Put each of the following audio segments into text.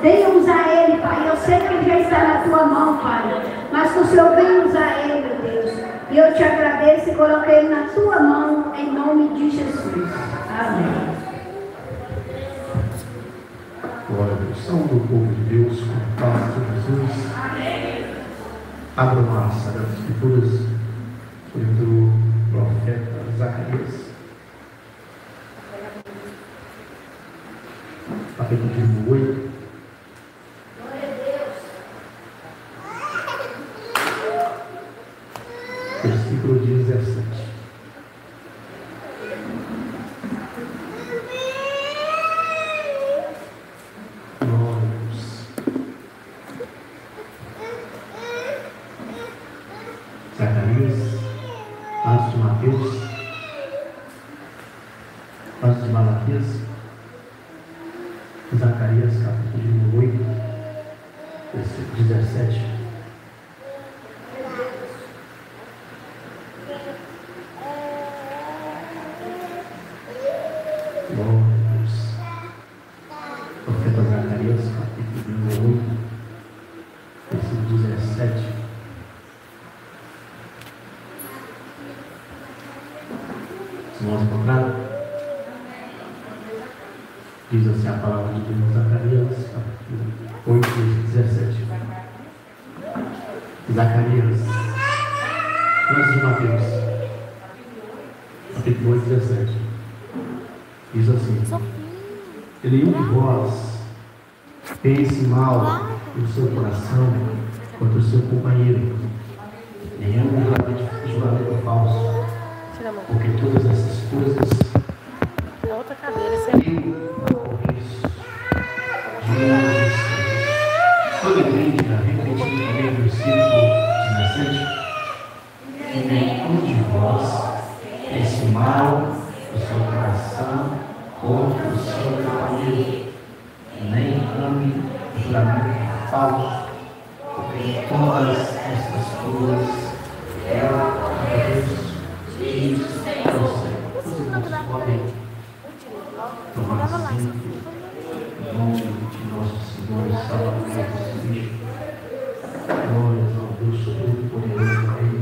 Venha usar ele, Pai. Eu sei que ele já está na tua mão, Pai. Mas que o Senhor venha usar ele, meu Deus. E eu te agradeço e coloquei ele na tua mão, em nome de Jesus. Amém. Glória a Deus. São do povo de Deus, com a paz de Jesus. Amém. Abram as Sagradas Escrituras, livro do profeta Zacarias, capítulo 8. Glória a Deus. Versículo 17. Zacarias, antes de Mateus, antes de Malaquias, Zacarias, capítulo 8, versículo 17. Glória a Deus. Profeta Zacarias, capítulo 8, versículo 17. Irmãos encontraram? Diz assim a palavra de Deus, Zacarias, capítulo 8, versículo 17. Zacarias, antes de Mateus, capítulo 8, 17. Diz assim: e nenhum de vós pense mal no seu coração contra o seu companheiro, nenhum juramento falso, porque todas essas coisas Na outra cadeira, eu aborreço. Toda igreja, repetindo também o versículo 17: e nenhum de vós pense mal no seu coração contra o seu companheiro, nem ame o juramento falso, porque todas essas coisas eu aborreço. Diz o Senhor. Os irmãos podem tomar assento em nome de nosso Senhor e Salvador Jesus Cristo. Glórias ao Deus Todo-Poderoso, Rei,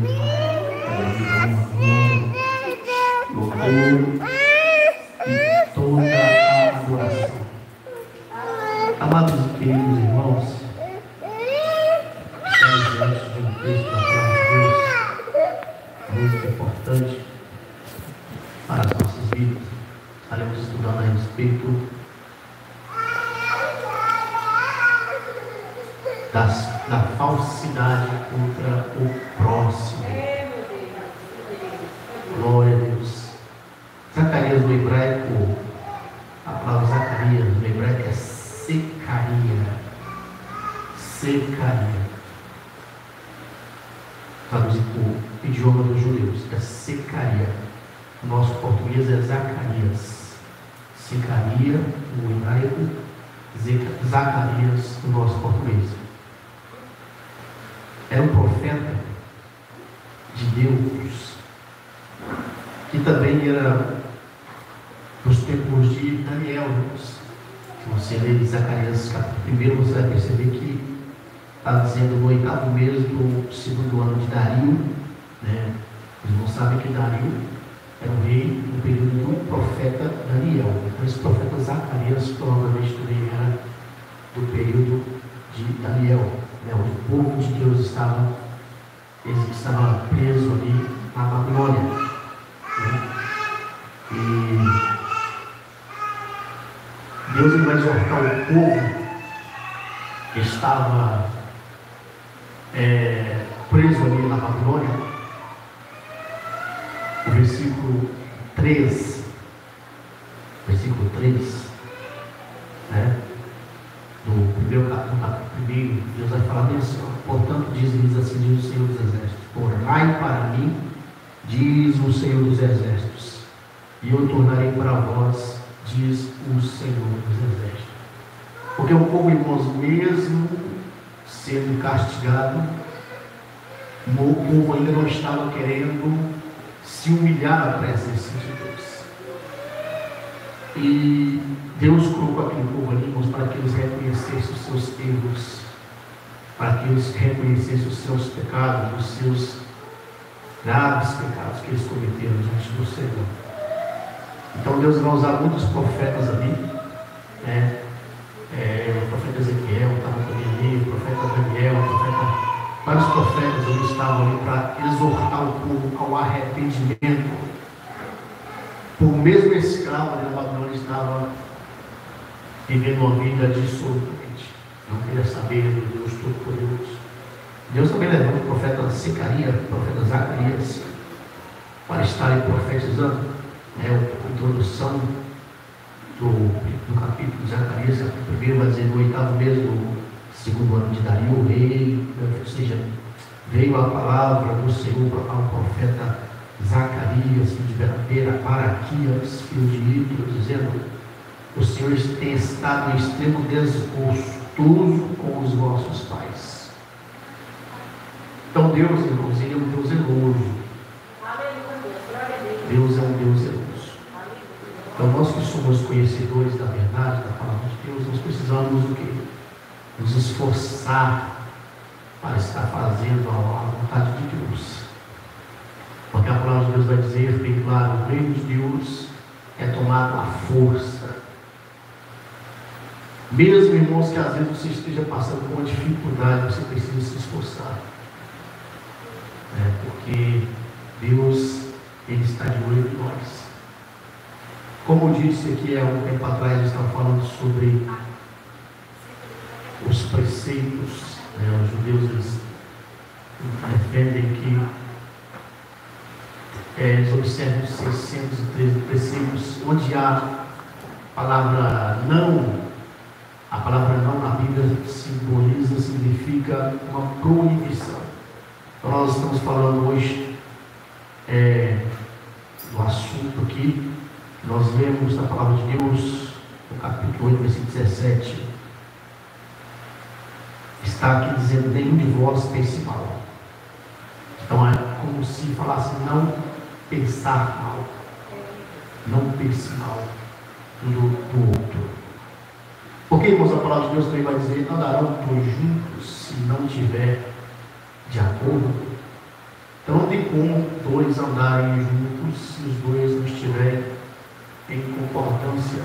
louvor e toda a adoração. Amados e queridos irmãos, estamos diante de um texto da palavra de Deus muito importante para as nossas vidas. Estaremos estudando a respeito da falsidade contra o próximo. Glória a Deus. Zacarias no hebraico, a palavra Zacarias no hebraico é secaria. Secaria. Traduzido para o idioma dos judeus, é secaria. O nosso português é Zacarias. Secaria no hebraico, Zacarias no nosso português. Era um profeta de Deus, que também era dos tempos de Daniel. Se você ler Zacarias capítulo 1, você vai perceber que está dizendo no 8º mês do 2º ano de Dario, né? Vocês não sabem que Dario era o rei no período do profeta Daniel. Então esse profeta Zacarias provavelmente também era do período de Daniel, né? Onde o povo de Deus estava preso ali na Babilônia, né? E Deus vai exortar o povo que estava preso ali na Babilônia. O versículo 3, né, do primeiro capítulo 1, Deus vai falar disso. Portanto, diz assim, diz o Senhor dos Exércitos: tornai para mim, diz o Senhor dos Exércitos, e eu tornarei para vós, diz o Senhor dos Exércitos. Porque o povo, irmãos, mesmo sendo castigado, o povo ainda não estava querendo se humilhar à presença de Deus. E Deus colocou aquele povo ali, irmãos, para que eles reconhecessem o seu seus erros, para que eles reconhecessem os seus pecados, os seus graves pecados que eles cometeram diante do Senhor. Então Deus vai usar muitos profetas ali, né? O profeta Ezequiel estava também ali, o profeta Daniel, vários profetas ali estavam ali para exortar o povo ao arrependimento. Por mesmo escravo ali na Babilônia estava vivendo uma vida dissolutamente, não queria saber do Deus Todo-Poderoso. Deus também levou o profeta Secarias, o profeta Zacarias, para estarem profetizando. A introdução do capítulo de Zacarias, capítulo 1, vai dizer: no 8º mês do 2º ano de Dario, o rei, ou seja, veio a palavra do Senhor ao profeta Zacarias, filho de Berabeira, para Araquias, filho de Ido, dizendo: o Senhor tem estado em extremo desgostoso com os vossos pais. Então Deus, irmãos, Ele é um Deus zeloso. Deus é um Deus zeloso. Então nós que somos conhecedores da verdade, da palavra de Deus, nós precisamos do quê? Nos esforçar para estar fazendo a vontade de Deus. Porque a palavra de Deus vai dizer bem claro: o reino de Deus é tomado à força. Mesmo, irmãos, que às vezes você esteja passando por uma dificuldade, você precisa se esforçar. Porque Deus, Ele está de olho em nós. Como eu disse aqui há um tempo atrás, eu estava falando sobre os preceitos. Os judeus, eles defendem que eles observam os 613 preceitos, onde a palavra não na Bíblia significa uma proibição. Então nós estamos falando hoje do assunto aqui. Nós lemos na palavra de Deus, no capítulo 8, versículo 17. Está aqui dizendo: nenhum de vós pense mal. Então é como se falasse não pensar mal. Não pense mal do outro. Porque, irmãos, a palavra de Deus também vai dizer: andarão dois juntos se não tiver de acordo. Então não tem como dois andarem juntos se os dois não estiverem em concordância.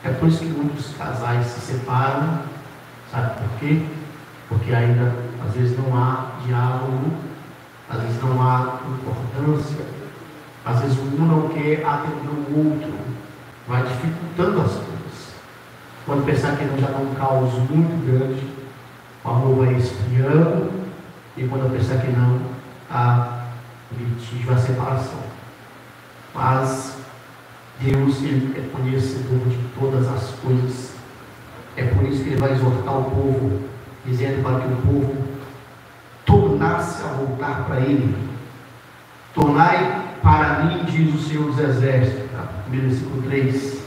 É por isso que muitos casais se separam. Sabe por quê? Porque ainda às vezes não há diálogo, às vezes não há concordância, às vezes um não quer atender o outro, vai dificultando as coisas. Quando pensar que já está um caos muito grande, o amor vai esfriando, e quando pensar que não, há litígio, a separação. Mas Deus, Ele é conhecedor de todas as coisas. É por isso que Ele vai exortar o povo, dizendo para que o povo tornasse a voltar para Ele. Tornai para mim, diz o Senhor dos Exércitos, versículo 3,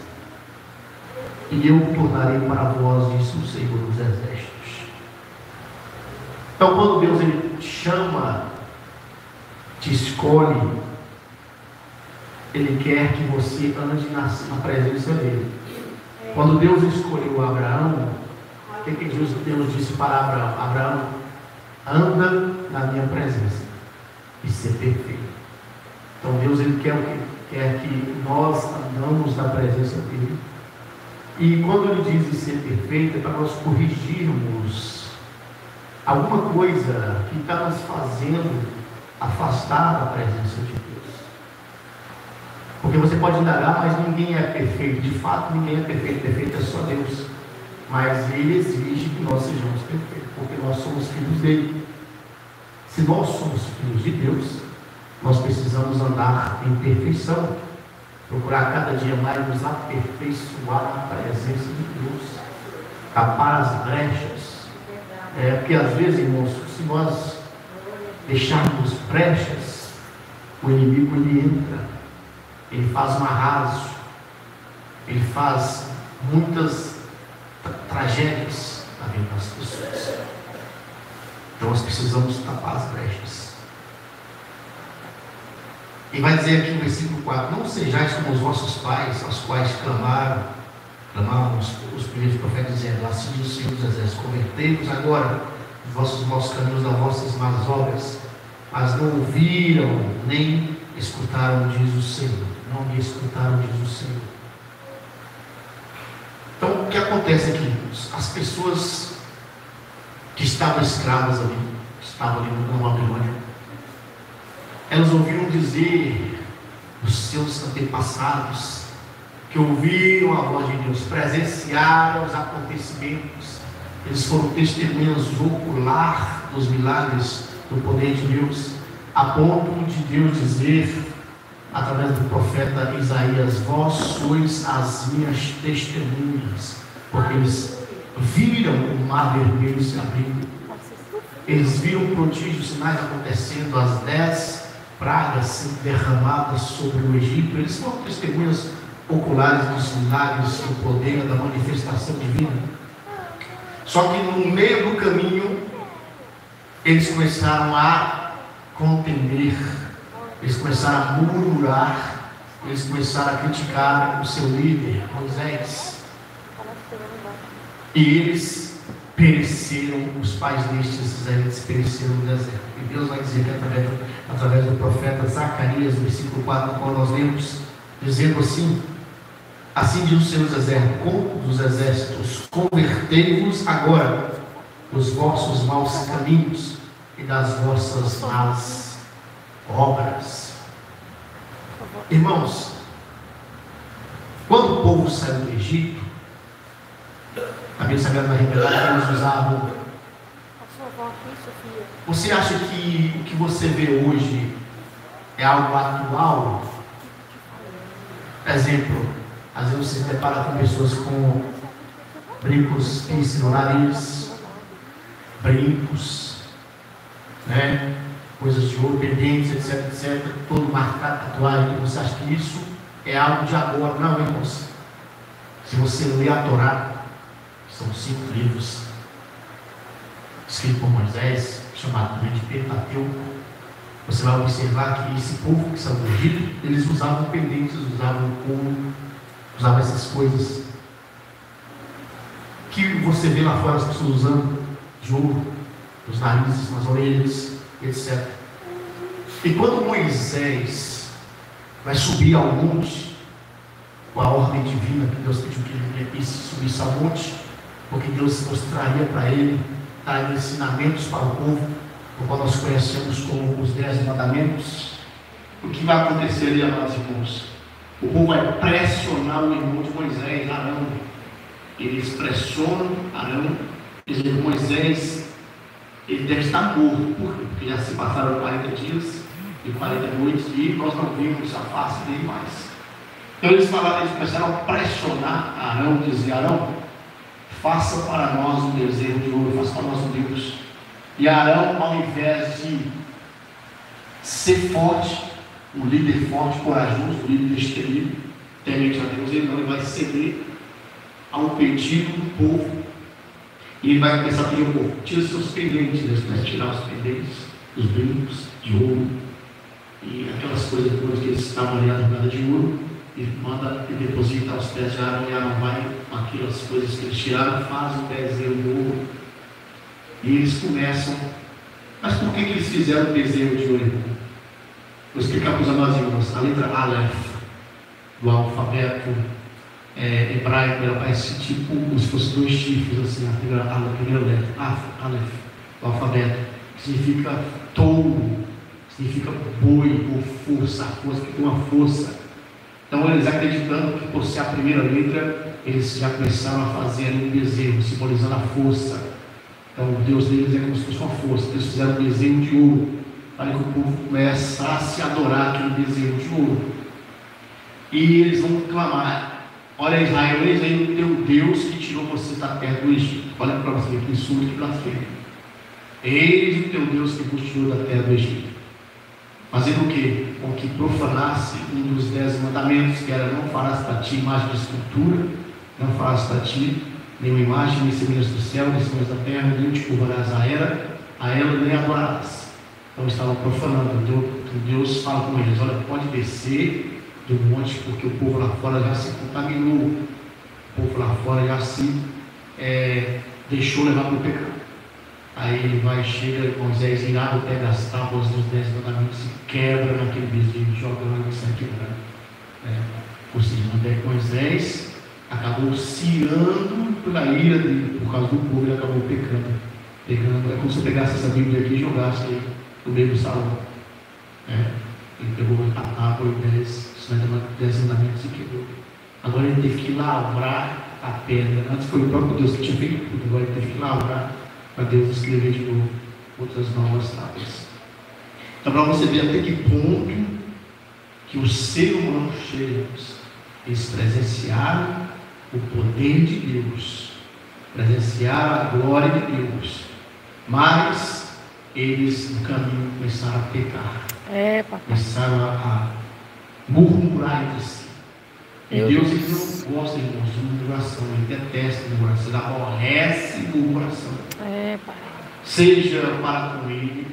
e eu tornarei para vós, diz o Senhor dos Exércitos. Então, quando Deus Ele chama, te escolhe, Ele quer que você ande na presença dEle. Quando Deus escolheu Abraão, o que Deus disse para Abraão? Abraão, anda na minha presença e ser perfeito. Então Deus Ele quer o quê? Quer que nós andamos na presença dEle. E quando Ele diz de ser perfeito, é para nós corrigirmos alguma coisa que está nos fazendo afastar da presença de Deus. Porque você pode indagar, mas ninguém é perfeito. De fato, ninguém é perfeito. Perfeito é só Deus. Mas Ele exige que nós sejamos perfeitos, porque nós somos filhos dEle. Se nós somos filhos de Deus, nós precisamos andar em perfeição, procurar cada dia mais nos aperfeiçoar na presença de Deus, tapar as brechas. Porque às vezes, irmãos, se nós deixarmos brechas, o inimigo ele entra. Ele faz um arraso, ele faz muitas tragédias na vida das pessoas. Então nós precisamos tapar as brechas. E vai dizer aqui no versículo 4: não sejais como os vossos pais, aos quais clamaram, clamavam os primeiros profetas dizendo: assim diz o Senhor dos Exércitos, convertei-vos agora dos vossos maus caminhos, das vossas más obras. Mas não ouviram, nem escutaram, diz o Senhor. Não me escutaram, diz o Senhor. Então, o que acontece aqui? As pessoas que estavam escravas ali, que estavam ali na Babilônia, elas ouviram dizer dos seus antepassados, que ouviram a voz de Deus, presenciaram os acontecimentos, eles foram testemunhas ocular dos milagres do poder de Deus, a ponto de Deus dizer, através do profeta Isaías: vós sois as minhas testemunhas, porque eles viram o mar vermelho se abrindo, eles viram prodígios, sinais acontecendo, as 10 pragas sendo derramadas sobre o Egito. Eles foram testemunhas oculares dos milagres, do poder, da manifestação divina. Só que no meio do caminho eles começaram a contender, eles começaram a murmurar, eles começaram a criticar o seu líder, Moisés. E eles pereceram, os pais destes israelitas pereceram no deserto. E Deus vai dizer que através do profeta Zacarias, versículo 4, no qual nós lemos, dizendo assim: assim diz o Senhor dos Exércitos, convertei-vos agora dos vossos maus caminhos e das vossas más obras. Irmãos, quando o povo saiu do Egito, a Bíblia Sagrada vai revelar que eles usavam. Você acha que o que você vê hoje é algo atual? Exemplo, às vezes você se depara com pessoas com brincos, piercing no nariz, brincos, né? Coisas de ouro, pendentes, etc, etc, todo marcado, tatuagem. Você acha que isso é algo de agora? Não, irmãos. Se você ler a Torá, são 5 livros escritos por Moisés, chamado também de Pentateuco, você vai observar que esse povo que saiu do Egito, eles usavam pendentes, usavam couro, usavam essas coisas que você vê lá fora as pessoas usando, de ouro, nos narizes, nas orelhas, etc. E quando Moisés vai subir ao monte, com a ordem divina que Deus pediu que ele subisse ao monte, porque Deus mostraria para ele, dar ensinamentos para o povo, o qual nós conhecemos como os 10 mandamentos. O que vai acontecer ali, amados irmãos? O povo vai pressionar o irmão de Moisés, Arão. Eles pressionam Arão, dizendo que Moisés, ele deve estar morto. Por quê? Porque já se passaram 40 dias e 40 noites e nós não vimos a face dele mais. Então eles começaram a pressionar Arão, dizer: Arão, faça para nós um bezerro de ouro, faça para nós um Deus. E Arão, ao invés de ser forte, um líder forte, corajoso, um líder destemido, temente a Deus, ele vai ceder ao pedido do povo. E ele vai começar a pedir ao povo: tira seus pendentes. Deus vai tirar os pendentes, os brincos de ouro e aquelas coisas todas que eles estavam ali adornadas de ouro, e manda e deposita aos pés de Arão. E Arão vai com aquelas coisas que eles tiraram, faz um bezerro de ouro. E eles começam. Mas por que eles fizeram o bezerro de ouro? Vou explicar para os amados irmãos. A letra Aleph do alfabeto hebraico, ela parece tipo como se fosse 2 chifres, assim, a primeira letra, Aleph, do alfabeto, que significa touro, significa boi ou força, força que tem uma força. Então eles, acreditando que por ser a primeira letra, eles já começaram a fazer um bezerro, simbolizando a força. Então o Deus deles é como se fosse uma força. Eles fizeram um bezerro de ouro, para que o povo começasse a adorar aquele bezerro de ouro. E eles vão clamar: olha Israel, eis aí o teu Deus que tirou você da terra do Egito. Olha para você, que insulto, que blasfêmia. Eis o teu Deus que vos tirou da terra do Egito. Fazendo o quê? Com que profanasse um dos 10 mandamentos, que era: não farás para ti imagem de escultura, não farás para ti nenhuma imagem, nem semelhança do céu, nem semelhança da terra, nem te curvarás a ela, nem adorarás. Então estavam profanando. Deus fala com eles: olha, pode descer do monte, porque o povo lá fora já se contaminou povo lá fora já se deixou levar pelo pecado. Aí ele vai, chega, Moisés irado, pega as tábuas dos 10 mandamentos e quebra naquele bezerro, joga lá e sai quebrando. Ou seja, Moisés acabou ciando pela ira dele, por causa do povo, ele acabou pecando. É como se você pegasse essa Bíblia aqui e jogasse aí no meio do salão. Ele pegou a tábua e 10 mandamentos e quebrou. Agora ele teve que lavrar a pedra. Antes foi o próprio Deus que tinha feito tudo, agora ele teve que lavrar para Deus escrever de novo outras novas tábuas. Então, para você ver até que ponto que o ser humano chegamos, eles presenciaram o poder de Deus, presenciaram a glória de Deus, mas eles no caminho começaram a pecar, começaram a murmurar entre si. E Deus ele não gosta, irmãos, de murmuração, ele detesta murmuração, ele aborrece murmuração. Seja para com ele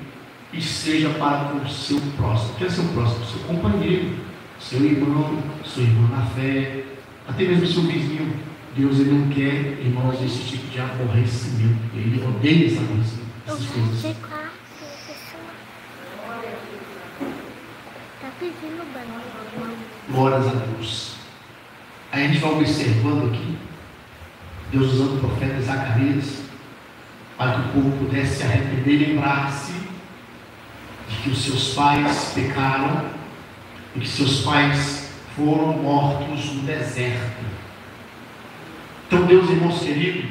e seja para com o seu próximo. Quer ser o próximo? Seu companheiro, seu irmão, sua irmã na fé, até mesmo seu vizinho. Deus ele não quer, irmãos, esse tipo de aborrecimento. Ele odeia esse aborrecimento, essas coisas. Glórias a Deus. Aí a gente vai observando aqui Deus usando o profeta Zacarias para que o povo pudesse se arrepender e lembrar-se de que os seus pais pecaram e que seus pais foram mortos no deserto. Então, Deus, irmãos queridos,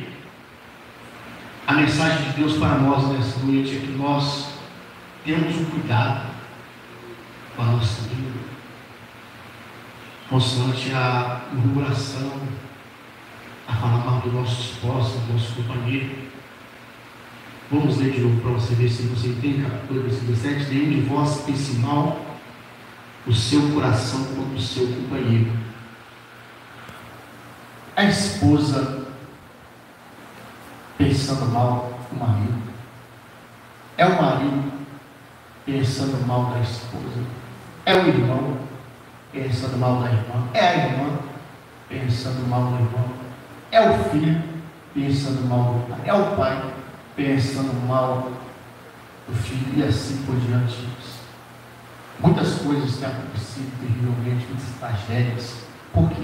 a mensagem de Deus para nós nessa noite é que nós temos um cuidado com a nossa vida, consoante a murmuração, a falar mal do nosso esposo, do nosso companheiro. Vamos ler de novo para você ver se você entende, capítulo 17. Nenhum de vós pense mal o seu coração contra o seu companheiro. A esposa pensando mal do marido, é o marido pensando mal da esposa, é o irmão pensando mal da irmã, é a irmã pensando mal do irmão, é o filho pensando mal do pai, é o pai pensando mal do filho, e assim por diante. Muitas coisas têm acontecido terrivelmente, muitas tragédias. Por quê?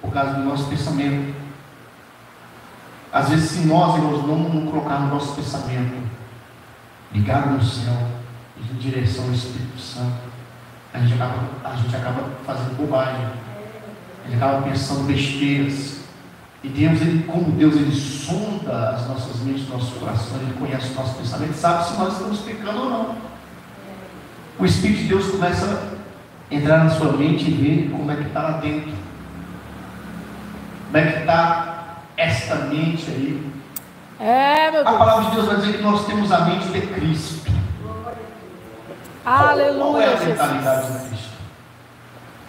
Por causa do nosso pensamento. Às vezes, se nós, irmãos, não colocarmos o nosso pensamento ligado no céu, em direção ao Espírito Santo, a gente acaba fazendo bobagem, a gente acaba pensando besteiras. E Deus, como Deus, Ele sonda as nossas mentes, nossos corações, Ele conhece o nosso pensamento, sabe se nós estamos pecando ou não. O Espírito de Deus começa a entrar na sua mente e ver como é que está lá dentro. Como é que está esta mente aí. Meu Deus. A palavra de Deus vai dizer que nós temos a mente de Cristo. Aleluia. Qual é a mentalidade de Cristo?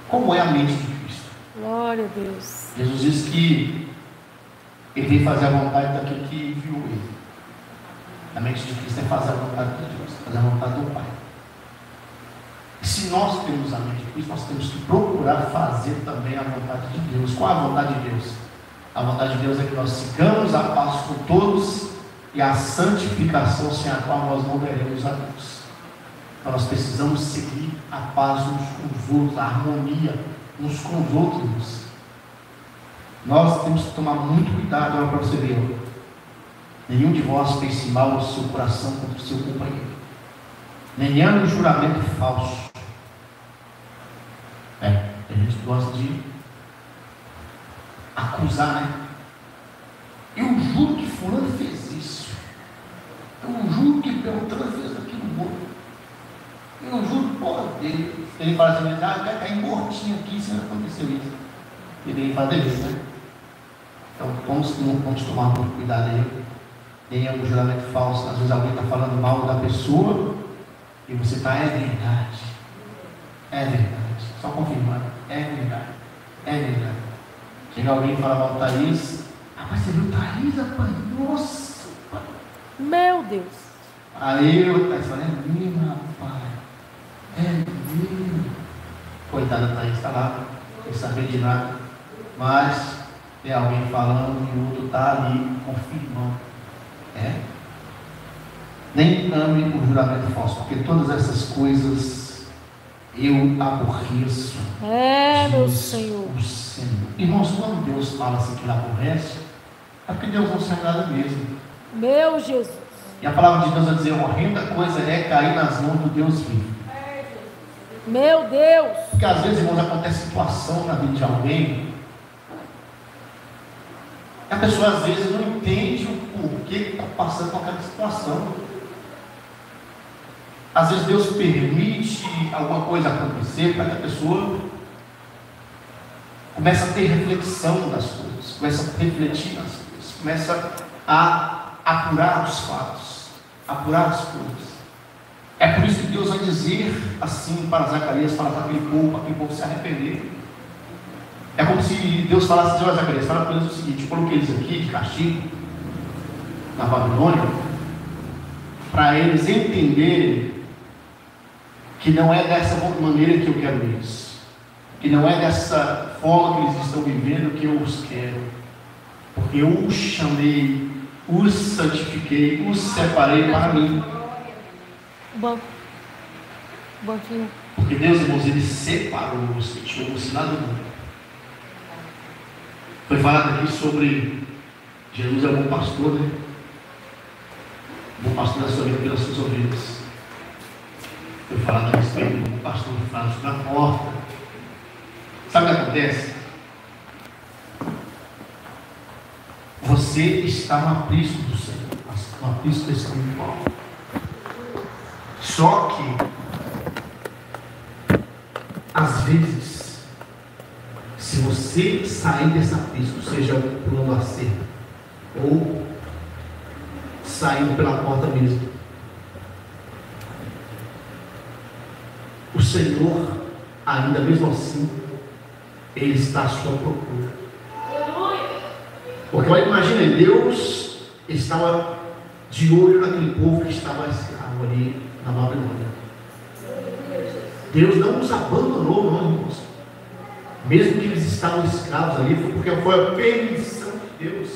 Como é a mente de Cristo? Glória a Deus. Jesus diz que Ele veio fazer a vontade daquele que enviou Ele. A mente de Cristo é fazer a vontade de Deus, fazer a vontade do Pai. E se nós temos a mente de Cristo, nós temos que procurar fazer também a vontade de Deus. Qual é a vontade de Deus? A vontade de Deus é que nós sigamos a paz com todos e a santificação, sem a qual nós não veremos a Deus. Então nós precisamos seguir a paz uns com os outros, a harmonia uns com os outros. Nós temos que tomar muito cuidado agora para você ver. Nenhum de vós pense mal no seu coração contra o seu companheiro. Nem ande um juramento falso. A gente gosta de acusar, né? Eu juro que fulano fez isso. Eu juro que Beltrano fez aquilo outro. Eu juro por Deus. Ele fala assim, vai cair mortinho aqui se não aconteceu isso. E ele fala, beleza, né? Então vamos tomar muito cuidado aí. Nem é um juramento falso. Às vezes alguém está falando mal da pessoa e você está, é verdade. É verdade. Só confirmando. É verdade. É verdade. Chega alguém e fala mal do Thaís. Mas você viu Thaís, rapaz? Nossa, pai. Meu Deus. Aí o Thaís fala, é minha, rapaz. É minha. Coitada da Thaís, está lá. Sem saber de nada. Mas tem alguém falando e o outro está ali confirmando. Nem ame o juramento falso, porque todas essas coisas eu aborreço. Meu diz Senhor. o Senhor. Irmãos, quando Deus fala assim que ele aborrece, é porque Deus não se agrada mesmo. Meu Jesus. E a palavra de Deus vai dizer: horrenda coisa é cair nas mãos do Deus vivo. Meu Deus. Porque às vezes, irmãos, acontece situação na vida de alguém, e a pessoa às vezes não entende o porquê que está passando por aquela situação. Às vezes Deus permite alguma coisa acontecer para que a pessoa comece a ter reflexão das coisas, comece a refletir nas coisas, comece a apurar os fatos, apurar as coisas. É por isso que Deus vai dizer assim para Zacarias, para aquele povo se arrepender. É como se Deus falasse assim: Zacarias, fala para eles o seguinte: eu coloquei eles aqui de castigo na Babilônia, para eles entenderem que não é dessa maneira que eu quero eles, que não é dessa forma que eles estão vivendo que eu os quero, porque eu os chamei, os santifiquei, os separei para mim. Banquinho. Porque Deus, irmãos, Ele separou você, tirou você lá do mundo. Foi falado aqui sobre Jesus é o bom pastor, né? O bom pastor da sua vida pelas suas ovelhas. Foi falado a respeito do bom pastor, foi falado sobre a porta. Sabe o que acontece? Você está no aprisco do Senhor, no aprisco espiritual. Só que, às vezes, se você sair desse aprisco, seja pulando a cerca, ou saindo pela porta mesmo, o Senhor, ainda mesmo assim, Ele está à sua procura. Porque imagina, Deus estava de olho naquele povo que estava escravo ali na Babilônia. Deus não os abandonou, não, irmãos. Mesmo que eles estavam escravos ali, foi porque foi a permissão de Deus.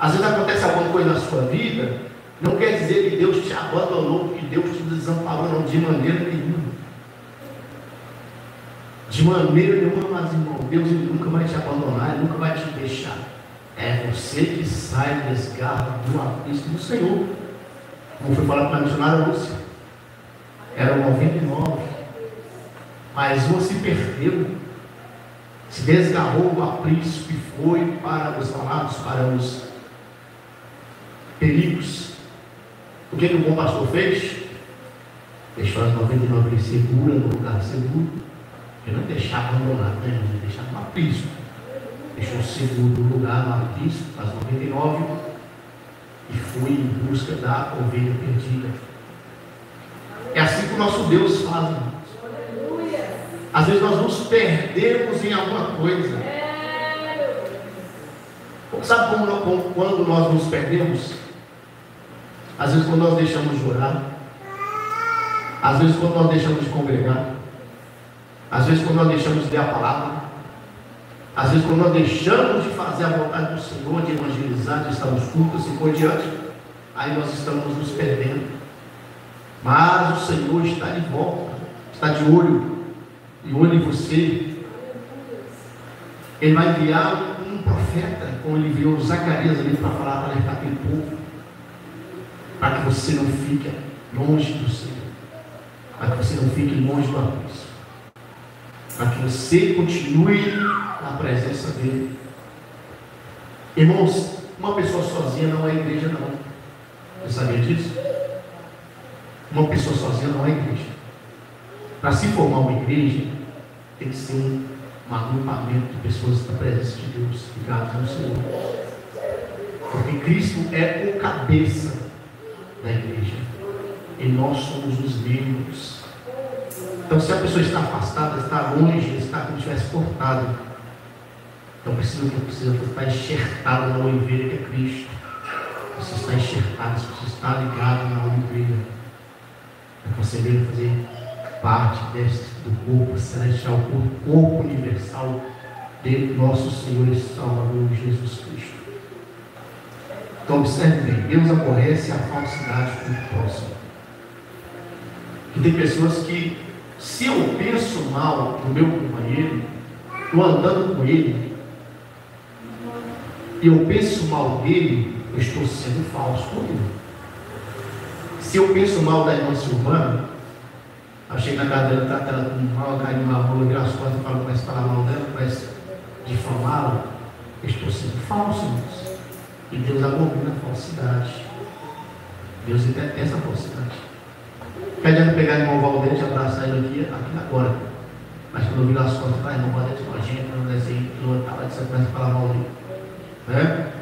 Às vezes acontece alguma coisa na sua vida, não quer dizer que Deus te abandonou, que Deus te desamparou, não, de maneira nenhuma. De maneira nenhuma, mas irmão, Deus nunca vai te abandonar, Ele nunca vai te deixar. É você que sai das garras do aprisco do Senhor. Como foi falado para a missionária Lúcia, eram 99, mas uma se perdeu, se desgarrou do aprisco e foi para os falados, para os perigos. O que o bom pastor fez? Deixou as 99 seguras no lugar seguro, e não deixar abandonado, né? Não deixar no aprisco. Deixou seguro no lugar, no aprisco, as 99, e foi em busca da ovelha perdida. É assim que o nosso Deus faz, irmãos. Às vezes nós nos perdemos em alguma coisa. Sabe quando nós nos perdemos? Às vezes quando nós deixamos de orar, às vezes quando nós deixamos de congregar, às vezes quando nós deixamos de ler a palavra, às vezes quando nós deixamos de fazer a vontade do Senhor, de evangelizar, de estar nos cultos e por diante, aí nós estamos nos perdendo. Mas o Senhor está de volta, está de olho em você. Ele vai enviar um profeta, como ele enviou Zacarias ali para falar, para alertar aquele povo, para que você não fique longe do Senhor, para que você não fique longe do aprisco, para que você continue na presença dele. Irmãos, uma pessoa sozinha não é igreja, não. Você sabia disso? Uma pessoa sozinha não é igreja. Para se formar uma igreja, tem que ser um agrupamento de pessoas na presença de Deus, ligadas no Senhor. Porque Cristo é o cabeça da igreja e nós somos os membros. Então, se a pessoa está afastada, está longe, está como se estivesse cortada, então precisa estar enxertado na oliveira que é Cristo. Você está enxertado, você está ligado na oliveira, para você mesmo fazer parte do corpo celestial, o corpo universal de nosso Senhor e Salvador Jesus Cristo. Então observe bem, Deus aborrece a falsidade com o próximo. E tem pessoas que, se eu penso mal do meu companheiro, estou andando com ele, e eu penso mal dele, eu estou sendo falso com ele. Se eu penso mal da irmã Silvana, eu chego na casa dela, trata ela com mal, cai numa rua, vira as costas e falo, começa a falar mal dela, começa a difamá-la, eu estou sendo falso, irmãos. E Deus abomina a falsidade. Deus detesta a falsidade. Não adianta pegar o irmão Valdete e abraçar ele aqui agora. Mas quando eu viro as costas, vai, irmão Valdete com a gente, não é assim, não está lá, você começa a falar mal dele. Né?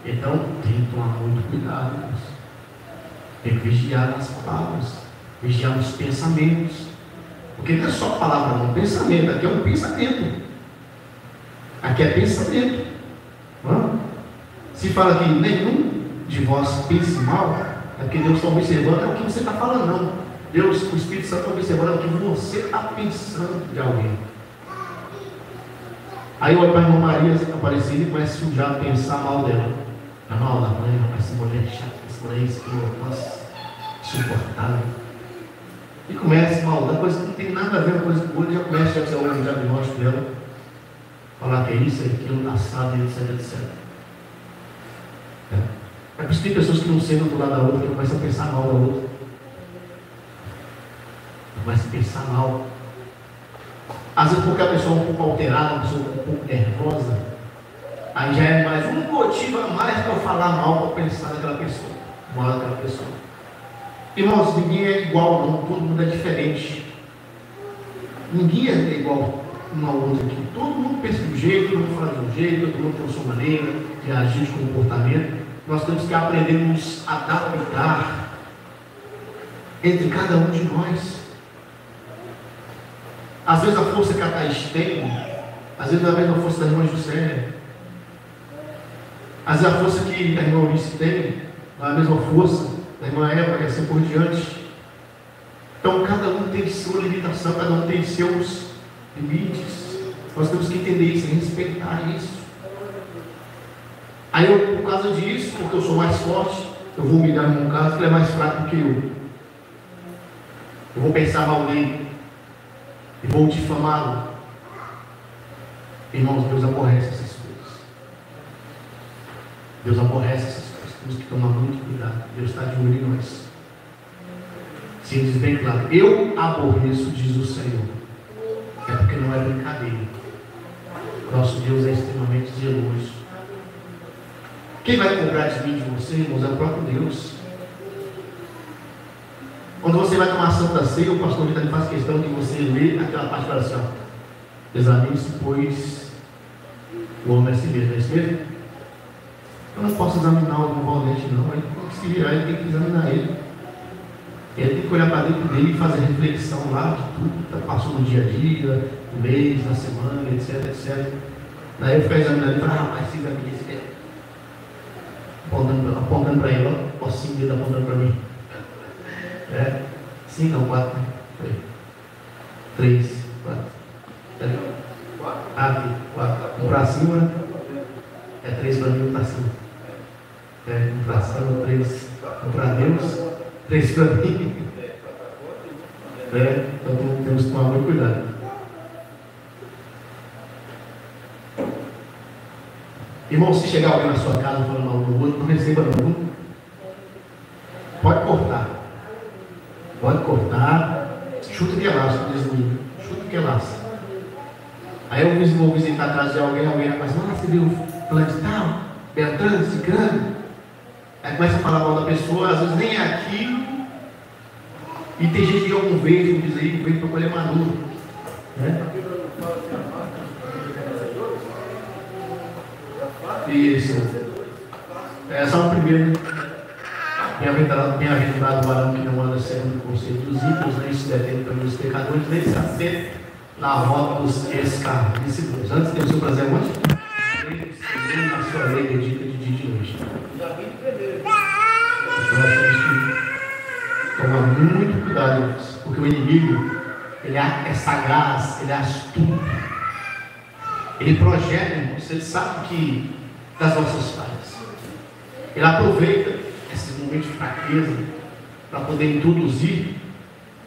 Então, tem que tomar muito cuidado, irmãos. Tem que vigiar as palavras, vigiar os pensamentos. Porque não é só palavra, não, pensamento. Aqui é um pensamento. Aqui é pensamento. Não? Se fala que nenhum de vós pense mal, é porque Deus está observando é o que você está falando, não. Deus, o Espírito Santo está observando é o que você está pensando de alguém. Aí olha para a irmã Maria Aparecida e começa já a pensar mal dela. A mal da mãe, essa mulher chata, essa mulher escura, nossa, insuportável. E começa mal, da coisa que não tem nada a ver com a coisa com o outro, já começa a fazer o diagnóstico dela. Falar que é isso, é aquilo, assado, etc, etc. É por isso que tem pessoas que não sentam do lado da outra, que começam a pensar mal da outra. Começam a pensar mal. Às vezes porque a pessoa é um pouco alterada, a pessoa é um pouco nervosa, aí já é mais um motivo a mais para eu falar mal, para pensar naquela pessoa, mal daquela pessoa. Irmãos, ninguém é igual não, todo mundo é diferente. Ninguém é igual um ao outro aqui. Todo mundo pensa de um jeito, todo mundo fala de um jeito, todo mundo tem a sua maneira de agir, de comportamento. Nós temos que aprender a nos adaptar entre cada um de nós. Às vezes a força que a Thaís tem, às vezes não é a mesma força da irmã José. Às vezes a força que a irmã Eunice tem, não é a mesma força da irmã Eva, e assim por diante. Então cada um tem sua limitação, cada um tem seus limites. Nós temos que entender isso, respeitar isso. Aí eu, por causa disso, porque eu sou mais forte, eu vou humilhar no meu caso, que ele é mais fraco do que eu. Eu vou pensar mal dele. E vou difamá-lo. Irmãos, Deus aborrece essas coisas. Deus aborrece essas coisas. Temos que tomar muito cuidado. Deus está de olho em nós. Se diz bem claro, eu aborreço, diz o Senhor. É porque não é brincadeira. Nosso Deus é extremamente zeloso. Quem vai cobrar de mim, de você, irmãos, é o próprio Deus. Quando você vai tomar a Santa Ceia, o pastor Vitor faz questão de você ler aquela parte para assim, ó. Examine-se, pois o homem é si mesmo, é isso mesmo? Eu não posso examinar o irmão Valdete, não. Ele tem que se virar, ele tem que examinar ele. Ele tem que olhar para dentro dele e fazer reflexão lá de tudo que passou no dia a dia, no mês, na semana, etc, etc. Daí eu ficar examinando e falar, rapaz, se examine esse aqui. Apontando para ele, ó, pocinho dele apontando para mim. 5 não, 4, né? 3, 4. Aqui, 4. Um para cima, é 3 para mim, um para cima. Um para cima, 3. Um para Deus, 3 para mim. Então temos que tomar muito cuidado. Irmão, se chegar alguém na sua casa falando mal do outro, não receba não. Pode cortar. Pode cortar. Chuta que é laço, diz o livro. Chuta que é laço. Aí eu vou visitar a casa de alguém vai falar, você viu fulano de tal, Beltrano, Cicrano? Aí começa a falar mal da pessoa, às vezes nem é aquilo. E tem gente que joga um verde, como diz aí, um verde para colher maduro. Né? Isso. Só o primeiro. Bem-aventurado o varão que não anda segundo o conselho dos ímpios, nem se detém pelos pecadores, nem se assenta na rota dos escarnecedores. Antes de o prazer onde? Na sua lei bendita de dia de hoje. Nós temos que tomar muito cuidado, porque o inimigo, ele é sagaz, ele é astuto. Ele projeta, irmãos, ele sabe que das nossas falhas. Ele aproveita esses momentos de fraqueza para poder introduzir,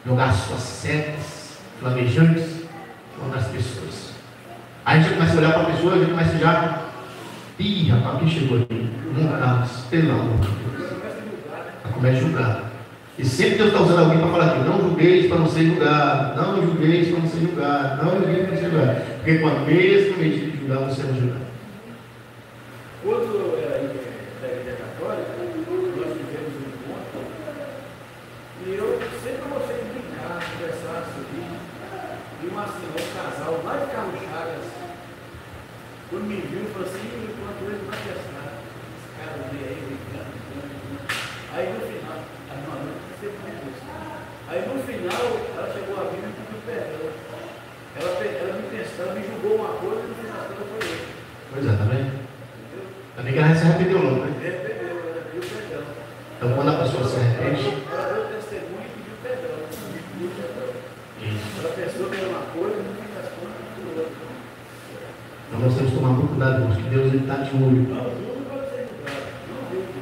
jogar suas setas flamejantes contra as pessoas. Aí a gente começa a olhar para a pessoa, a gente começa já. Ih, rapaz, quem chegou aqui? Não dá, pelo amor de Deus. Ela começa a julgar. E sempre Deus está usando alguém para falar aqui: não julgueis para não ser julgado, não julgueis para não ser julgado, não julgueis para não ser julgado. Porque com a mesma medida de julgar, você é julgado. Quando eu era da Igreja Católica, nós vivemos um encontro, e eu sempre gostei de brincar, conversar, subir. E um casal lá de Carlos Chagas, quando me viu, falou assim: enquanto ele vai testar, esse cara veio aí, brincando. Aí no final, aí no final, ela chegou a mim e pediu perdão. Ela me julgou uma coisa e no final ela foi eu. Pois é, tá vendo? Também que ela se arrependeu logo, né? Arrependeu, ela pediu perdão. Então quando a pessoa se arrepende, Ela deu testemunho e pediu perdão. Ela pensou que era uma coisa e no fim das contas pediu outra. então nós temos que tomar muito cuidado, irmãos, que Deus está de olho. Não, julgo pode ser julgado. Não julgo.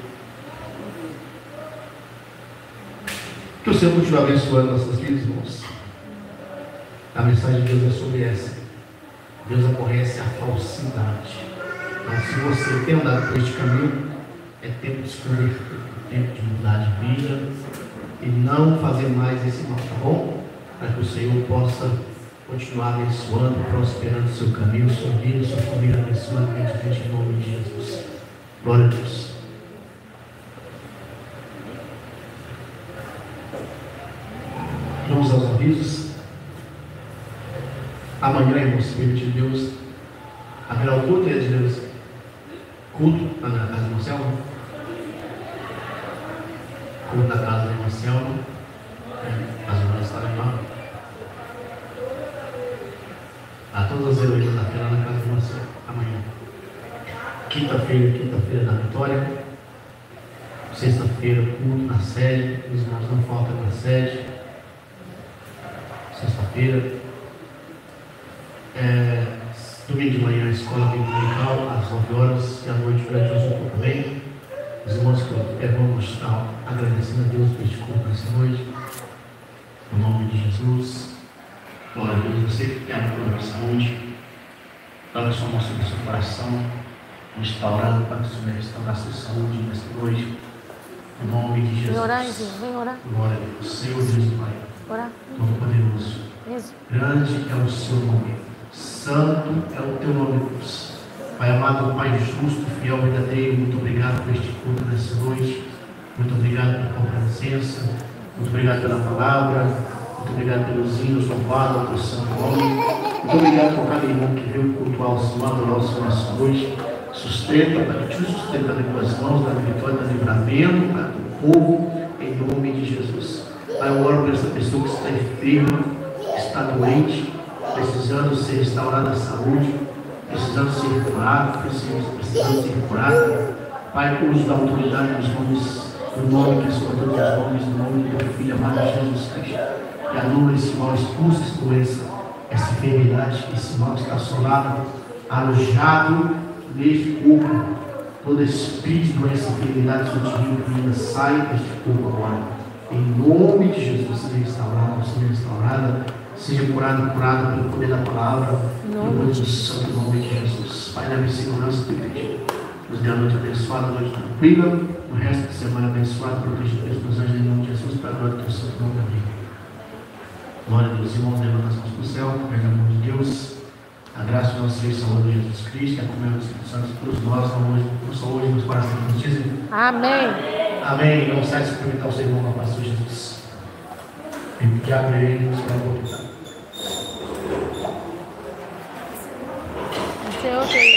Que o Senhor continue abençoando nossas vidas, irmãos. A mensagem de Deus é sobre essa. Deus aborrece a falsidade. Mas se você tem andado por este caminho, é tempo de se converter, tempo de mudar de vida e não fazer mais esse mal, tá bom? Para que o Senhor possa continuar abençoando, prosperando o seu caminho, sua vida, sua família, abençoando em nome de Jesus. Glória a Deus. Vamos aos avisos. Amanhã, irmãos, se permitir Deus, haverá o culto de Deus. Culto na casa de Marcelo. Culto na casa de Marcelo. As irmãs estarem lá. A todas as heroínas da feira na casa de Marcelo. Amanhã. Quinta-feira da Vitória. Sexta-feira, culto na sede. Os irmãos não faltam na sede. Sexta-feira. Domingo de manhã, a escola dominical, às 9 horas, e à noite, o grandioso culto também. Os irmãos que vamos estar agradecendo a Deus por este culto nessa noite. No nome de Jesus. Glória a Deus. Você que tem a cura de saúde, toque sua mão sobre o seu coração, instaurando para que o Senhor restaure sua saúde nesta noite. No nome de Jesus. Vem orar, Jesus. Vem orar. Glória a Deus. Senhor Jesus, Pai. Orar. Todo-Poderoso. Isso. Grande é o seu nome. Santo é o teu nome, Deus. Pai amado, Pai justo, fiel, verdadeiro, muito obrigado por este culto nessa noite. Muito obrigado pela tua presença. Muito obrigado pela palavra. Muito obrigado pelos hinos, louvado ao teu santo nome. Muito obrigado por cada irmão que veio cultuar o Senhor, adorar o Senhor nessa noite. Sustenta, Pai, te sustenta nas tuas mãos, da vitória, do livramento, para o povo, em nome de Jesus. Pai, eu oro por essa pessoa que está enferma, que está doente, precisando ser restaurada a saúde, precisando ser curado, precisando ser curado. Pai, por uso da autoridade dos nomes, do nome que é sobre todos os nomes, do nome do teu Filho amado Jesus Cristo, que anula esse mal, expulsa essa doença, essa enfermidade, esse mal está assolado, alojado neste corpo. Todo espírito de doença, enfermidade, sutil, sai deste corpo agora. Em nome de Jesus, seja restaurada, seja curada pelo poder da palavra, pelo poder do santo nome de Jesus. Pai, leve segurança do teu pedido. Nos dê a noite abençoada, a noite tranquila, o resto da semana abençoado, protegido pelos anjos, em nome de Jesus, para a glória do teu santo nome. Amém. Glória a Deus, irmãos, levando as mãos para o céu, pega a mão de Deus, a graça do nosso Senhor e Salvador Jesus Cristo, e a comunhão do Espírito Santo, todos nós, não só hoje, mas para sempre. Dizem Amém. amém. Não sai de experimentar o seu irmão, com o pastor Jesus. E que abriremos para a oportunidade. O Senhor tem.